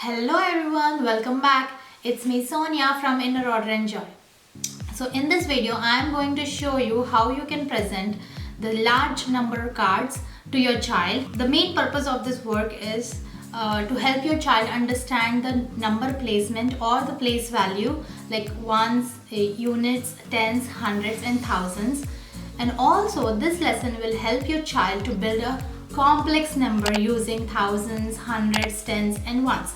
Hello everyone, welcome back. It's me Sonia from Inner Order and Joy. So in this video I am going to show you how you can present the large number cards to your child. The main purpose of this work is to help your child understand the number placement or the place value like ones, units, tens, hundreds and thousands. And also this lesson will help your child to build a complex number using thousands, hundreds, tens and ones.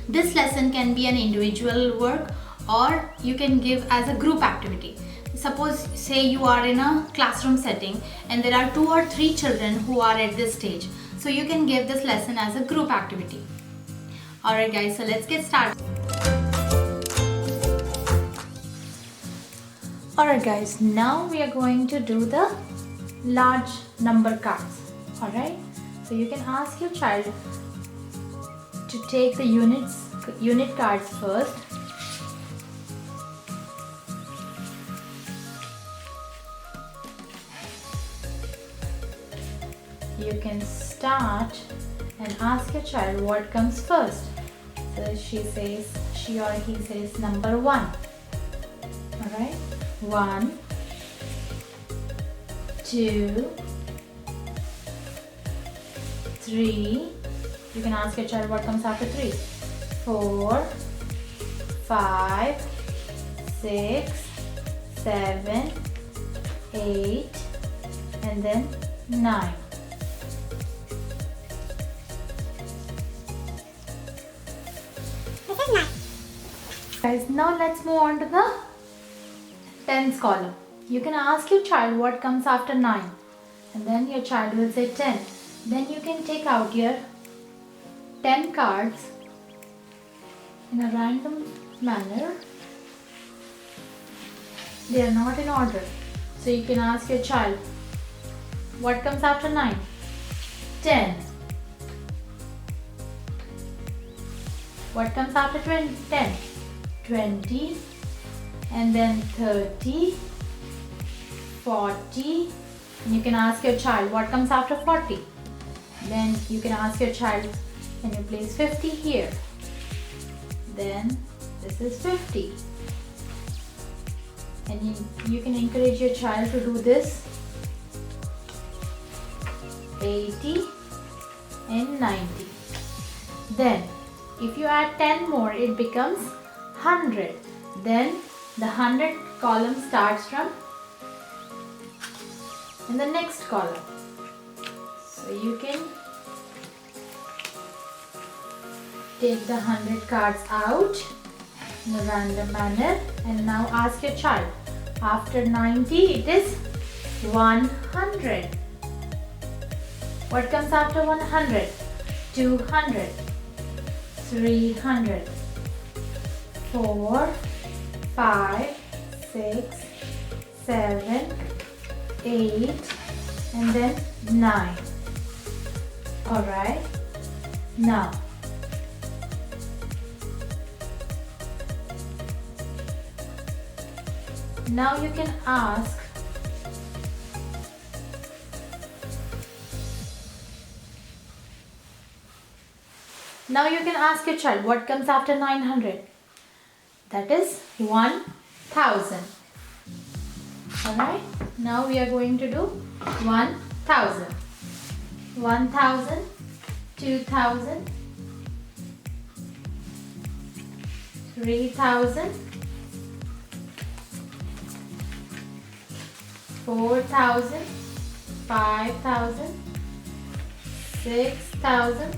This lesson can be an individual work or you can give as a group activity. Suppose say you are in a classroom setting and there are 2 or 3 children who are at this stage. So you can give this lesson as a group activity. Alright guys, so let's get started. Alright guys, now we are going to do the large number cards. Alright, so you can ask your child to take the unit cards first. You can start and ask your child what comes first. So she or he says number 1. Alright, 1, 2, 3. You can ask your child what comes after 3. 4, 5, 6, 7, 8, and then 9. Guys, now let's move on to the tens column. You can ask your child what comes after 9 and then your child will say 10. Then you can take out your 10 cards in a random manner. They are not in order. So you can ask your child what comes after 9? 10. What comes after 10? 20, and then 30, 40, and you can ask your child what comes after 40. Then you can ask your child, can you place 50 here? Then this is 50. And you can encourage your child to do this 80 and 90. Then if you add 10 more, it becomes 100. Then the 100 column starts from in the next column. So you can take the 100 cards out in a random manner and now ask your child. After 90 it is 100. What comes after 100? 200, 300, 4, 5, 6, 7, 8, and then 9. Alright, now you can ask your child what comes after 900. That is 1000. Alright, now we are going to do 1000. 1000, 2000, 3000, 4000, 5000, 6000,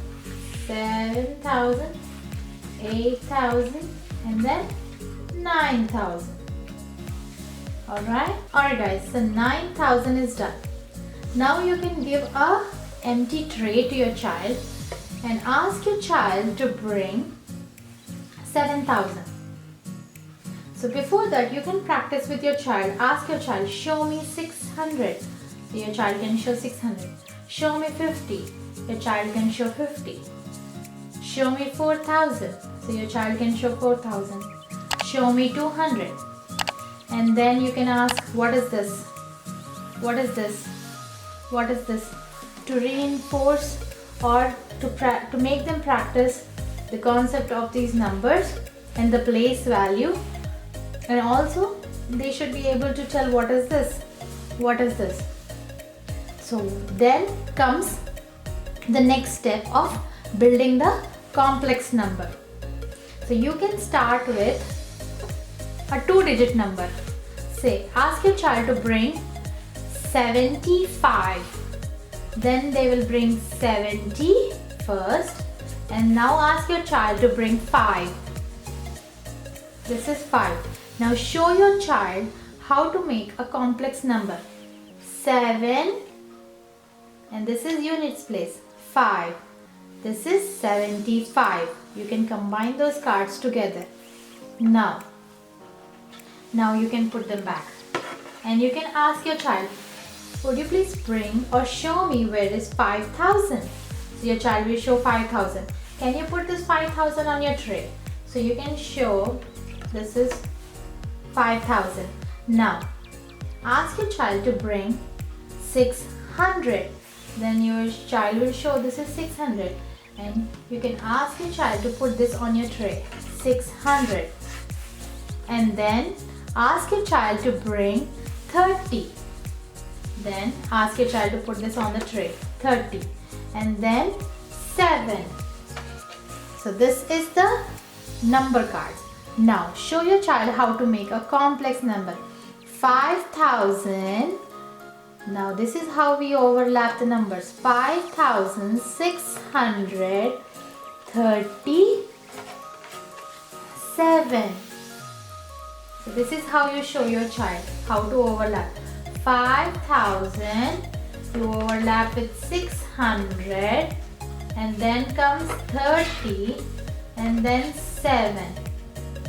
7000, 8000, and then 9000. Alright guys, so 9000 is done. Now you can give a empty tray to your child and ask your child to bring 7000. So before that you can practice with your child. Ask your child, show me 600. So your child can show 600. Show me 50. Your child can show 50. Show me 4000. So your child can show 4000. Show me 200. And then you can ask, what is this? What is this? What is this? To reinforce or to make them practice the concept of these numbers and the place value, and also they should be able to tell what is this, what is this. So then comes the next step of building the complex number. So you can start with a 2-digit number. Say, ask your child to bring 75. Then they will bring 70 first, and now ask your child to bring 5. This is 5. Now show your child how to make a complex number. 7, and this is units place. 5. This is 75. You can combine those cards together. Now you can put them back. And you can ask your child, would you please bring or show me where is 5,000? So your child will show 5,000. Can you put this 5,000 on your tray? So you can show this is 5,000. Now ask your child to bring 600. Then your child will show this is 600. And you can ask your child to put this on your tray. 600. And then ask your child to bring 30. Then ask your child to put this on the tray. 30. And then 7. So this is the number cards. Now show your child how to make a complex number. 5,000. Now this is how we overlap the numbers. 5,637. So this is how you show your child how to overlap. 5,000, you overlap with 600, and then comes 30, and then 7.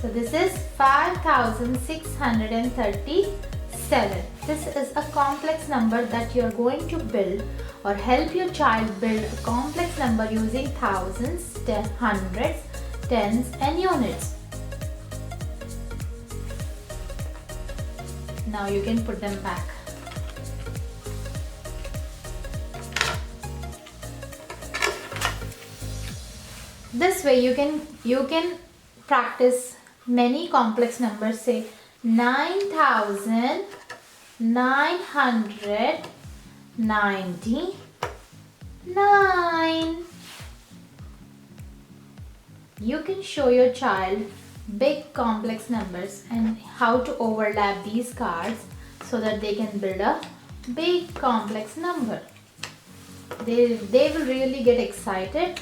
So this is 5,637. This is a complex number that you are going to build or help your child build a complex number using thousands, hundreds, tens and units. Now you can put them back. This way you can practice many complex numbers. Say 9,999. You can show your child big complex numbers and how to overlap these cards so that they can build a big complex number. They will really get excited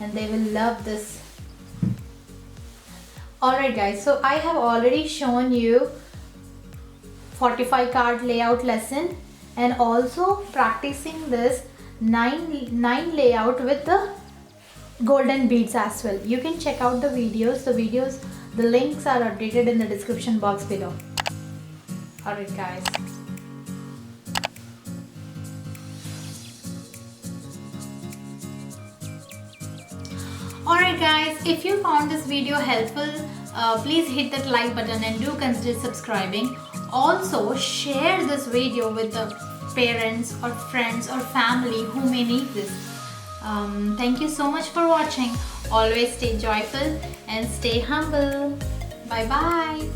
and they will love this. Alright guys, so I have already shown you 45 card layout lesson and also practicing this 9 layout with the golden beads as well. You can check out the videos. The links are updated in the description box below. Alright guys. Alright guys, if you found this video helpful, please hit that like button and do consider subscribing. Also share this video with the parents or friends or family who may need this. Thank you so much for watching. Always stay joyful and stay humble. Bye bye.